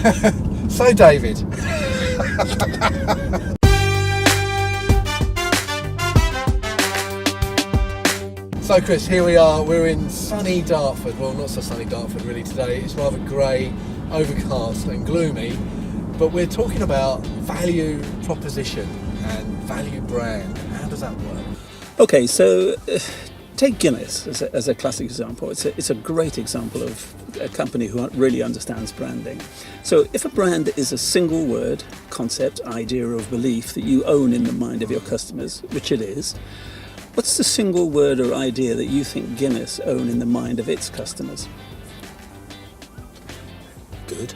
So, David. So, Chris, here we are. We're in sunny Dartford. Well, not so sunny Dartford really today. It's rather grey, overcast and gloomy. But we're talking about value proposition and value brand. How does that work? Okay, so take Guinness as a classic example. It's a great example of a company who really understands branding. So if a brand is a single word, concept, idea or belief that you own in the mind of your customers, which it is, what's the single word or idea that you think Guinness own in the mind of its customers? Good.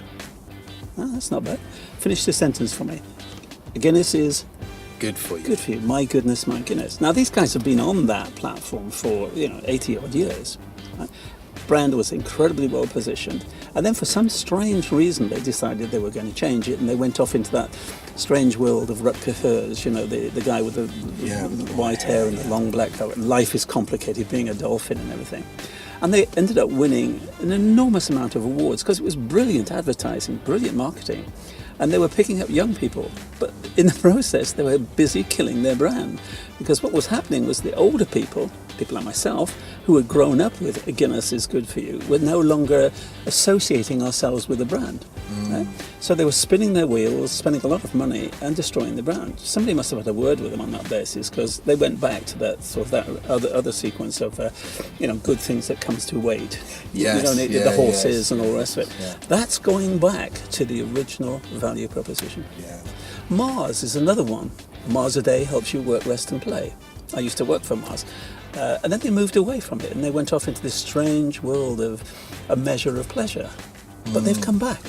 Oh, that's not bad. Finish the sentence for me. Guinness is good for you. Good for you. My goodness, my Guinness. Now these guys have been on that platform for 80 odd years. Right? Brand was incredibly well positioned, and then for some strange reason they decided they were going to change it, and they went off into that strange world of Rutger Hauer, the guy with the white hair and the long black coat. Life is complicated, being a dolphin and everything. And they ended up winning an enormous amount of awards because it was brilliant advertising, brilliant marketing. And they were picking up young people, but in the process they were busy killing their brand, because what was happening was the older people like myself, who had grown up with Guinness is good for you, were no longer associating ourselves with the brand. Right? So they were spinning their wheels, spending a lot of money and destroying the brand. Somebody must have had a word with them on that basis, because they went back to that other sequence of good things that comes to wait. Yes, the horses and all the rest of it. Yeah. That's going back to the original value proposition. Yeah. Mars is another one. Mars a day helps you work, rest and play. I used to work for Mars. And then they moved away from it and they went off into this strange world of a measure of pleasure. But they've come back.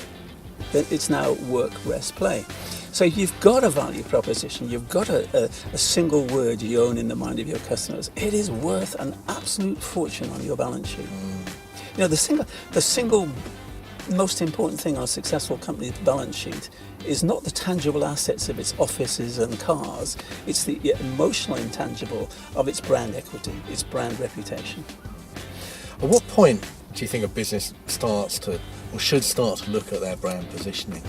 It's now work, rest, play. So you've got a value proposition, you've got a single word you own in the mind of your customers. It is worth an absolute fortune on your balance sheet. The single most important thing on a successful company's balance sheet is not the tangible assets of its offices and cars, it's the emotional intangible of its brand equity, its brand reputation. At what point do you think a business should start to look at their brand positioning?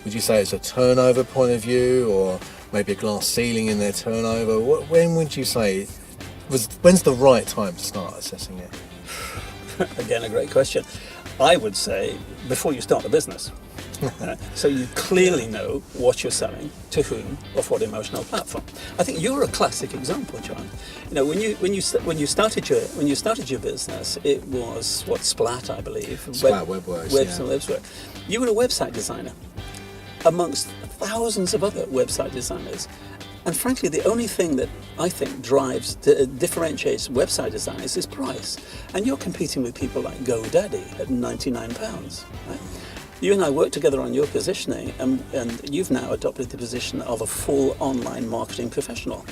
Would you say it's a turnover point of view, or maybe a glass ceiling in their turnover? When would you say, when's the right time to start assessing it? Again, a great question. I would say before you start the business. So you clearly know what you're selling, to whom, of what emotional platform. I think you're a classic example, John. When you started your business, it was Splat, I believe. Splat WebWorks. You were a website designer amongst thousands of other website designers. And frankly, the only thing that I think differentiates website designers is price. And you're competing with people like GoDaddy at £99, right? You and I work together on your positioning, and you've now adopted the position of a full online marketing professional,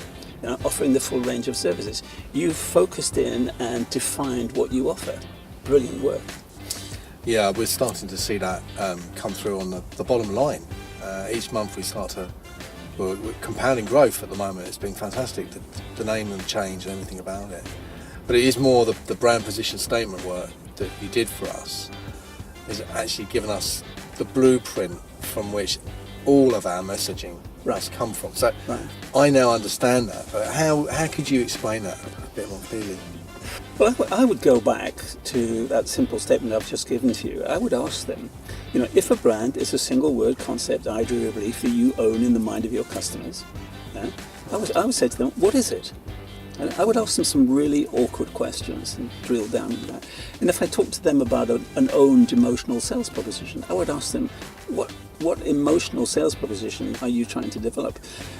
offering the full range of services. You've focused in and defined what you offer. Brilliant work. Yeah, we're starting to see that come through on the bottom line. Each month we're compounding growth at the moment. It's been fantastic, the name and change and everything about it. But it is more the brand position statement work that you did for us is actually given us the blueprint from which all of our messaging has come from. So I now understand that, but how could you explain that a bit more clearly? Well, I would go back to that simple statement I've just given to you. I would ask them, if a brand is a single word, concept, idea, or belief that you own in the mind of your customers, I would say to them, what is it? And I would ask them some really awkward questions and drill down into that. And if I talk to them about an owned emotional sales proposition, I would ask them, what emotional sales proposition are you trying to develop?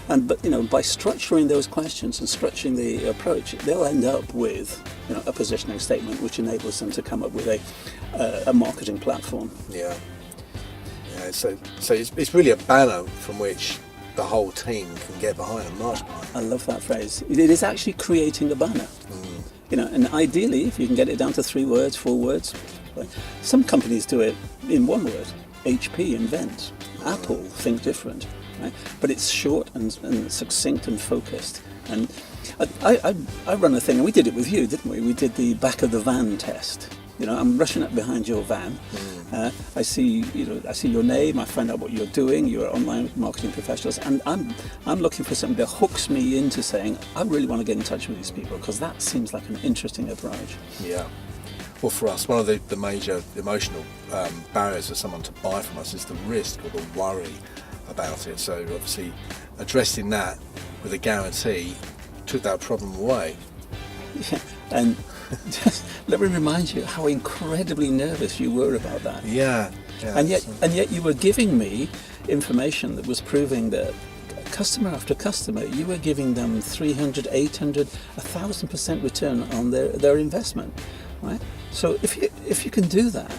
But by structuring those questions and structuring the approach, they'll end up with a positioning statement which enables them to come up with a marketing platform. Yeah. So it's really a banner from which the whole team can get behind and march behind. I love that phrase. It is actually creating a banner. And ideally, if you can get it down to 3 words, 4 words. Some companies do it in 1 word. HP, invent. Apple, think different. Right? But it's short and succinct and focused. And I run a thing, and we did it with you, didn't we? We did the back of the van test. I'm rushing up behind your van, I see your name. I find out what you're doing. You're online marketing professionals, and I'm looking for something that hooks me into saying I really want to get in touch with these people because that seems like an interesting approach. Yeah. Well, for us, one of the major emotional barriers for someone to buy from us is the risk or the worry about it. So obviously, addressing that with a guarantee took that problem away. Yeah, and just let me remind you how incredibly nervous you were about that. Yeah. And yet you were giving me information that was proving that customer after customer, you were giving them 300, 800, 1,000% return on their investment, right? So if you can do that,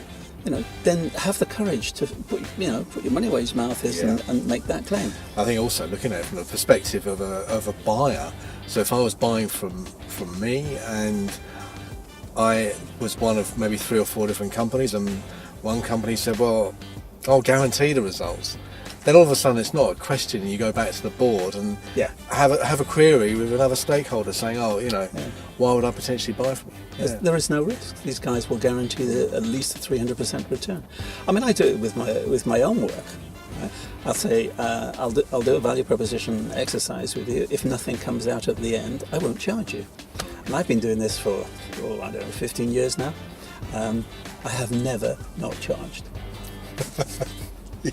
then have the courage to put your money where your mouth is and make that claim. I think also looking at it from the perspective of a buyer. So if I was buying from me and I was one of maybe 3 or 4 different companies, and one company said, well, I'll guarantee the results. Then all of a sudden it's not a question, and you go back to the board and have a query with another stakeholder saying, why would I potentially buy from you? Yeah. There is no risk. These guys will guarantee at least a 300% return. I mean, I do it with my own work. Right? I'll say, I'll do a value proposition exercise with you. If nothing comes out at the end, I won't charge you. And I've been doing this for, 15 years now. I have never not charged. Yeah.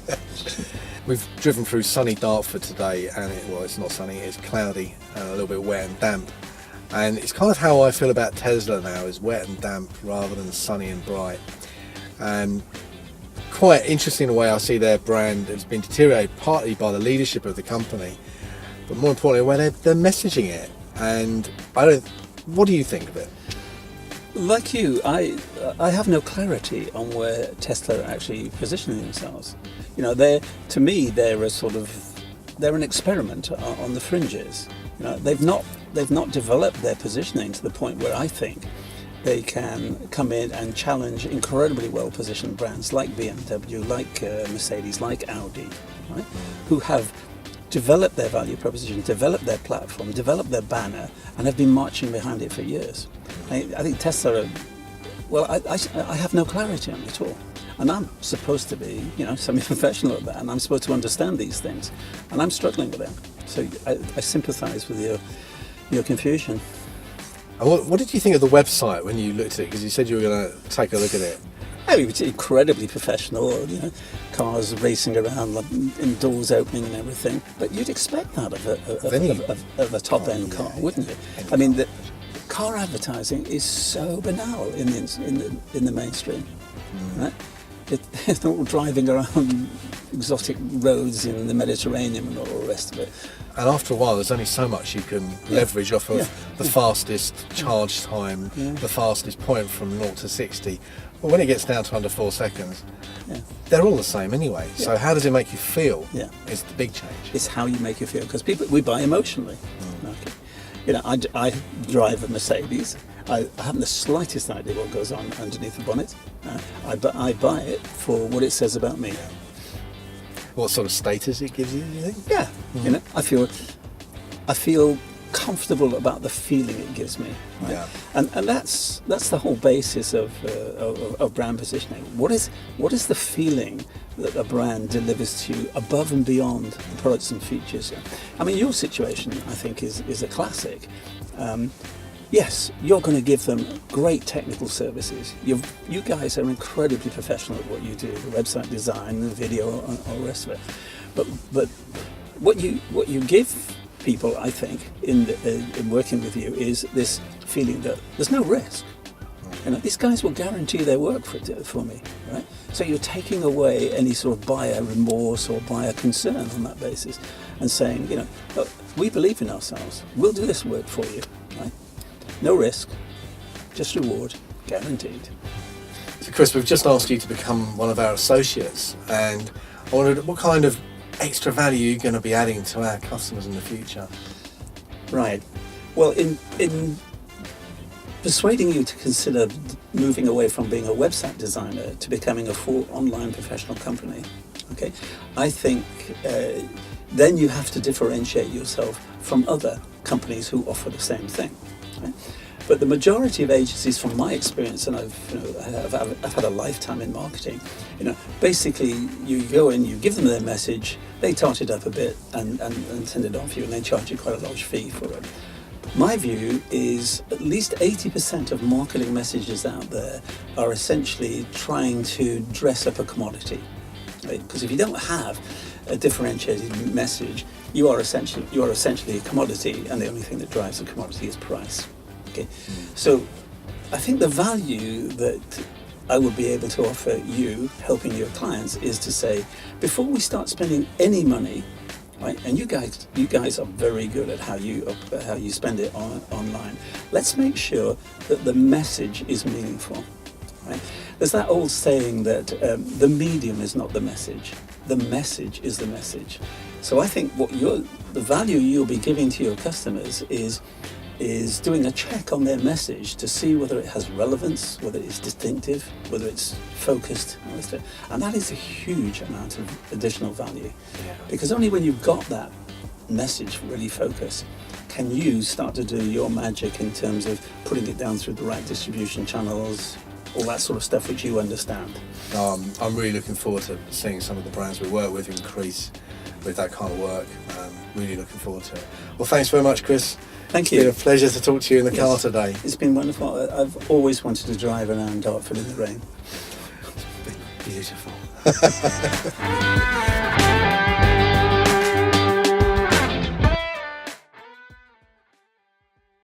We've driven through sunny Dartford today, and it's not sunny, it's cloudy and a little bit wet and damp. And it's kind of how I feel about Tesla now, is wet and damp rather than sunny and bright. And quite interesting the way I see their brand has been deteriorated partly by the leadership of the company, but more importantly, the way they're messaging it. And what do you think of it? Like you, I have no clarity on where Tesla are actually positioning themselves. To me, they're an experiment on the fringes. They've not developed their positioning to the point where I think they can come in and challenge incredibly well-positioned brands like BMW, like Mercedes, like Audi, right? Who have developed their value proposition, developed their platform, developed their banner, and have been marching behind it for years. I think Tesla I have no clarity on it at all. And I'm supposed to be, semi-professional at that, and I'm supposed to understand these things. And I'm struggling with them. So I sympathise with your confusion. And what did you think of the website when you looked at it? Because you said you were going to take a look at it. It was incredibly professional, cars racing around, and doors opening and everything. But you'd expect that of a top-end car, wouldn't you? I mean, the car advertising is so banal in the mainstream, right? It's all driving around exotic roads in the Mediterranean and all the rest of it. And after a while, there's only so much you can leverage off of the fastest charge time, the fastest point from 0 to 60. But when it gets down to under 4 seconds, they're all the same anyway. Yeah. So how does it make you feel? Yeah, is the big change. It's how you make you feel, because we buy emotionally. Okay. I drive a Mercedes. I haven't the slightest idea what goes on underneath the bonnet. I buy it for what it says about me. What sort of status it gives you, do you think? Yeah, I feel comfortable about the feeling it gives me. Right? Yeah. And that's the whole basis of brand positioning. What is the feeling that a brand delivers to you above and beyond the products and features? I mean, your situation, I think, is a classic. Yes, you're going to give them great technical services. You guys are incredibly professional at what you do, the website design, the video, and all the rest of it. But what you give people, I think, in working with you, is this feeling that there's no risk. These guys will guarantee their work for me, right? So you're taking away any sort of buyer remorse or buyer concern on that basis, and saying, look, we believe in ourselves. We'll do this work for you, right? No risk, just reward, guaranteed. So Chris, we've just asked you to become one of our associates, and I wondered what kind of extra value you're going to be adding to our customers in the future. Right. Well, in persuading you to consider moving away from being a website designer to becoming a full online professional company, okay, I think then you have to differentiate yourself from other companies who offer the same thing. Right? But the majority of agencies, from my experience, and I've had a lifetime in marketing, basically you go in, you give them their message, they tart it up a bit and send it on for you, and they charge you quite a large fee for it. My view is at least 80% of marketing messages out there are essentially trying to dress up a commodity. Right? Because if you don't have a differentiated message, you are essentially a commodity, and the only thing that drives a commodity is price. Okay, so I think the value that I would be able to offer you, helping your clients, is to say, before we start spending any money, right? And you guys are very good at how you spend it online. Let's make sure that the message is meaningful. Right? There's that old saying that the medium is not the message. The message is the message. So I think the value you'll be giving to your customers is doing a check on their message to see whether it has relevance, whether it's distinctive, whether it's focused, and that is a huge amount of additional value. Yeah. Because only when you've got that message really focused can you start to do your magic in terms of putting it down through the right distribution channels, all that sort of stuff which you understand. I'm really looking forward to seeing some of the brands we work with increase with that kind of work. Really looking forward to it. Well, thanks very much, Chris. Thank you. It's been a pleasure to talk to you in the car today. It's been wonderful. I've always wanted to drive around Dartford in the rain. Beautiful.